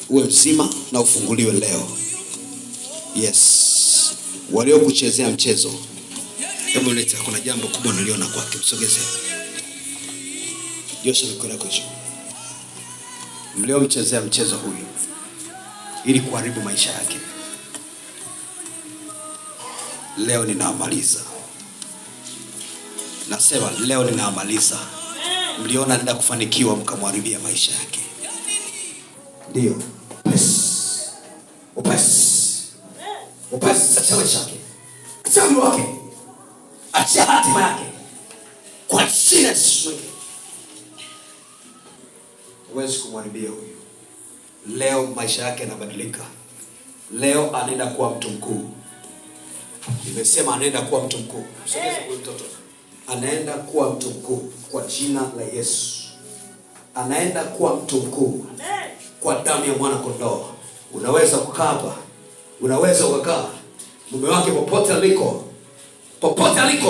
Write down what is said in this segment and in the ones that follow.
uwe mzima na ufunguliwe leo. Yes. Waliokuchezea mchezo, hebu leta, kuna jambo kubwa naliona kwake. Msogeze. Yosha mikono yako juu. Mliomchezea mchezo huyu ili kuharibu maisha yake, leo ninamaliza. Nasema leo ninamaliza. Mliona nenda kufanikiwa mkamharibia maisha yake. Ndio. Upesi acha maisha yake. Acha mwili wake. Acha hatima yake. Kwa jina la Yesu. Huwezi kumharibia huyu. Leo maisha yake yanabadilika. Leo anaenda kuwa mtu mkuu. Nimesema anaenda kuwa mtu mkuu. Msogeze huyu mtoto. Anaenda kuwa mtu mkuu kwa jina la Yesu. Anaenda kuwa mtu mkuu kwa damu ya mwana kondoo. Unaweza kukaa hapa. Unaweza ukakaa. Mume wake popote aliko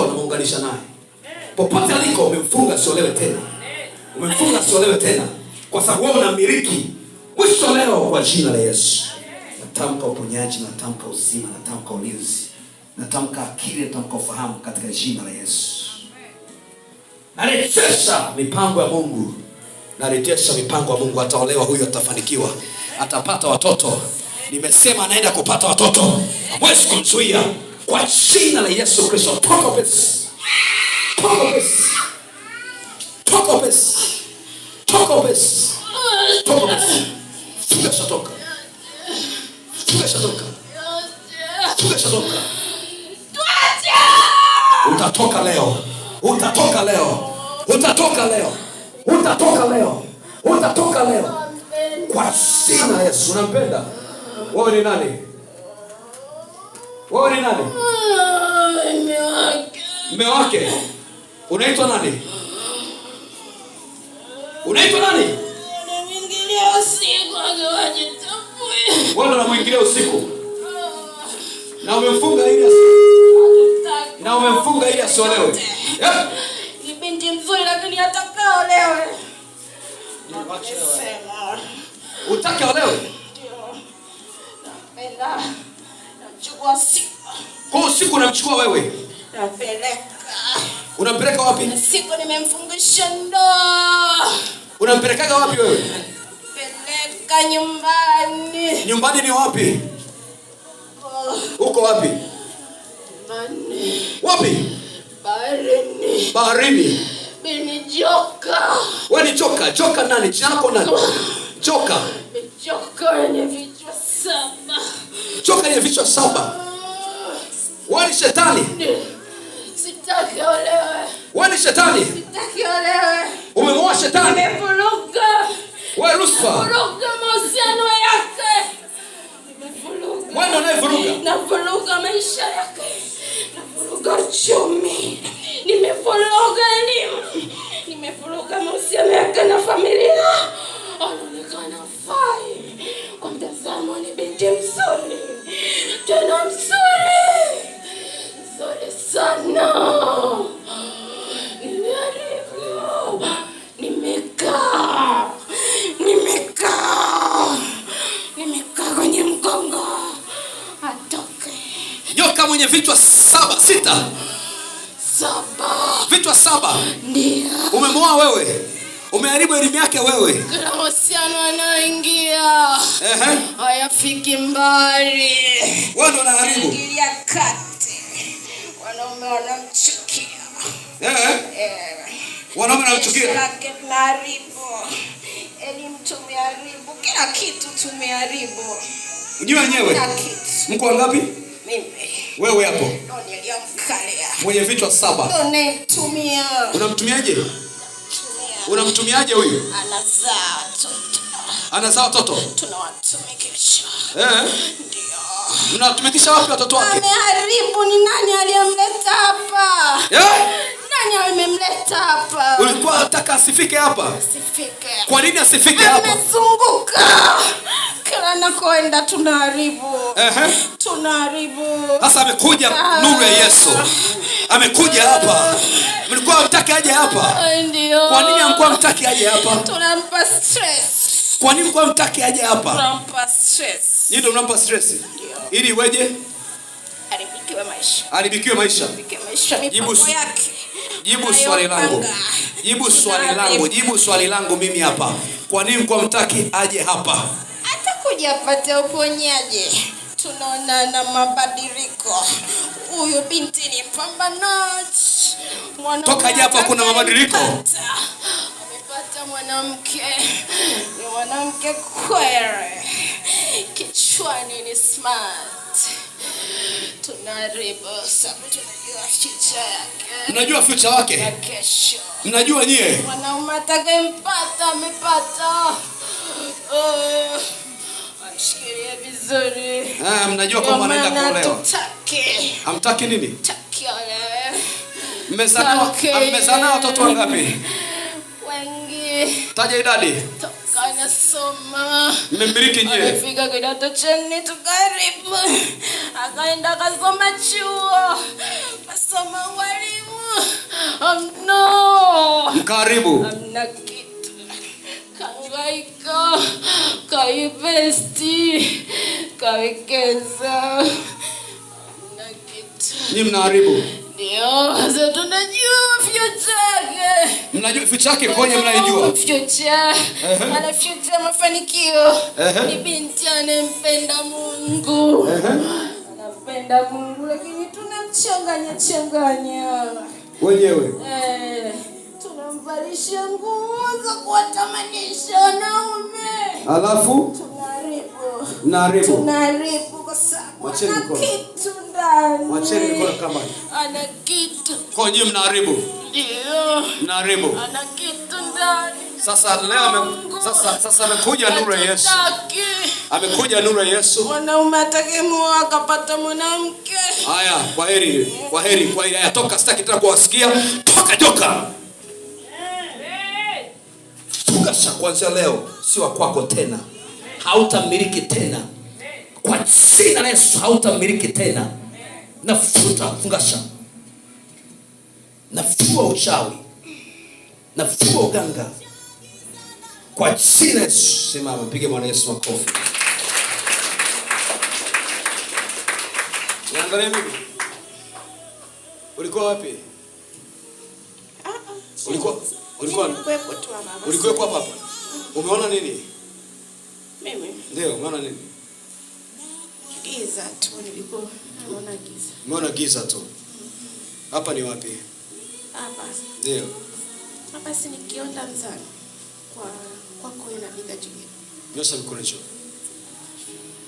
unamuunganisha naye. Popote aliko umemfunga siolewe tena. Umemfunga siolewe tena. Kwa sababu wewe unamiliki. Mwisho leo kwa jina la Yesu. Natamka uponyaji, natamka uzima, natamka ulinzi, natamka akili, natamka ufahamu katika jina la Yesu. Narejesha mipango ya Mungu. Narejesha mipango ya Mungu. Ataolewa huyu, atafanikiwa, atapata watoto. Nimesema anaenda kupata watoto. Hamwezi kumzuia kwa jina la Yesu Kristo. Toka pesi. Toka pesi. Toka pesi. Toka pesi. Toka pesi. Toka. Toka. Utatoka leo. Utatoka leo. Utatoka leo. Utatoka leo. Utatoka leo. Kwa jina la Yesu. Unampenda? Wewe ni nani? Wewe ni nani? Mume wake. Unaitwa nani? Unaitwa nani? Anamuingilia usiku akawajitambui. Wewe unamuingilia usiku. Na umemfunga ili asiolewe. Ni binti mzuri lakini hataka olewe. Utake olewe? Ndio. Napenda. Namchukua siku. Kwa usiku unamchukua wewe? Napeleka. Unampeleka wapi? Siku nimemfungisha ndoa. Unampelekaga wapi wewe? Peleka nyumbani. Nyumbani ni wapi? Uko wapi? Nyumbani. Wapi? Baharini. Baharini. Mimi joka. Wewe ni joka. Joka nani? Jina lako nani? Joka. Joka yenye vichwa 7. Joka yenye vichwa 7. Wewe ni shetani. Sitaki olewe. Wewe ni shetani. Sitaki olewe. Umemwoa shetani. Nimevuruga. Wewe Lucifer. Nimevuruga mahusiano yake. Nimevuruga. Wewe ndio unayevuruga. Navuruga maisha yake. Navuruga uchumi. Nimevuruga elimu. Nimevuruga mahusiano yake na familia. Anaonekana fai. Kwa mtazamo ni binti mzuri. Tena mzuri. Mzuri sana. Nimekaa kwenye mgongo. Atoke. Nyoka mwenye vichwa 6. 7. Vichwa 7. Ndio. Umemwoa wewe. Umeharibu elimu yake wewe. Kuna mahusiano anaingia. Hayafiki mbali. Wewe ndo unaharibu. Ingilia kati. Wanaume wanamchukia. Wanaume wanamchukia. Lake tunaharibu. Elimu tumeharibu. Kila kitu tumeharibu. Unajua wenyewe. Mko wangapi? Mimi. Wewe hapo. Ndio niliyomkalia. Mwenye vichwa 7. Ndio natumia. Unamtumiaje? Unamtumiaje huyu? Anazaa watoto. Tunawatumikisha. Ndio. Unawatumikisha wapi watoto wake? Ameharibu. Ni nani aliyemleta hapa? Nani amemleta hapa? Ulikuwa unataka asifike hapa? Asifike. Kwa nini asifike hapa? Amezunguka. Kila nakoenda tunaharibu. Tunaharibu. Sasa amekuja nuru ya Yesu. Amekuja hapa. Mlikuwa mtaki aje hapa? Ndio. Kwa nini hamkuwa mtaki aje hapa? Tunampa stress. Kwa nini kwa mtaki aje hapa? Unampa stress. Ndio unampa stress. Ili weje? Haribikiwe maisha. Haribikiwe maisha. Mipango yake. Jibu swali langu. Jibu swali langu mimi hapa. Kwa nini kwa mtaki aje hapa? Atakuja apate uponyaji. Tunaona na mabadiliko. Huyu binti ni mpambanaji. Toka hapa kuna mabadiliko. Amepata mwanamke. Ni mwanamke kweli. Kichwani ni smart. Tunaribu sababu tunajua future yake. Mnajua future wake? Ya kesho. Mnajua nyie? Mwanaume atakayempata amepata. Amshikilie vizuri. Mnajua kwamba anaenda kuolewa. Hamtaki nini? Taki olewe. Mmezana watoto wangapi? Wengi. Taja idadi. Toka nasoma. Mmemiliki nyie? Alifika kidato cha 4 tukaribu. Akaenda kasoma chuo. Kasoma walimu. No. Mkaribu. Amna kitu. Kangaika. Kaivesti. Kawekeza. Amna kitu. Ni mnaharibu. Ndio, sasa tunajua future yake. Mnajua future yake kwenye mnaijua? Future. Ana future mafanikio. Ni binti anempenda Mungu. Anapenda Mungu lakini tunamchanganya. Wenyewe. Tunamvalisha nguo za kuwatamanisha wanaume. Alafu tunaharibu kwa sababu ana kitu ndani. Mwacheni mikono kama. Ana kitu. Kwa nini mnaharibu? Ndio. Mnaharibu. Ana kitu ndani. Sasa leo sasa amekuja nuru ya Yesu. Amekuja nuru ya Yesu. Mwanaume atakemua akapata mwanamke. Haya, kwa heri. Haya, toka, sitaki tena kuwasikia. Toka joka. Fungasha kuanzia leo, si wa kwako tena. Hautamiliki tena. Kwa jina la Yesu hautamiliki tena. Nafuta fungasha. Nafua uchawi. Nafua uganga. Kwa jina la Yesu. Simama, mpige Bwana Yesu makofi. Niangalie mimi. Ulikuwa wapi? Ulikuwa hapa. Umeona nini? Mimi. Ndio, umeona nini? Giza tu nilikuwa naona giza. Umeona giza tu. Hapa ni wapi? Hapa. Ndio. Hapa si nikionda mzani. Kwako inabika juu. Nyosha mikono juu.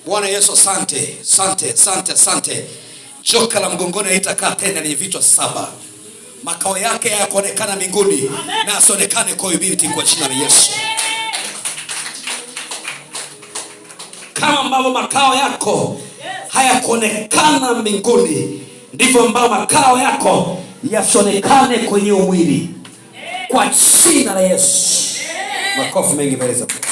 Bwana Yesu, asante. Joka la mgongoni haitakaa tena lenye vichwa 7. Makao yake hayakuonekana mbinguni na asionekane kwa binti kwa jina la Yesu. Kama ambavyo makao yako hayakuonekana mbinguni, ndivyo ambavyo makao yako yasionekane kwenye mwili kwa jina la Yesu. Makofi mengi mbele za Mungu.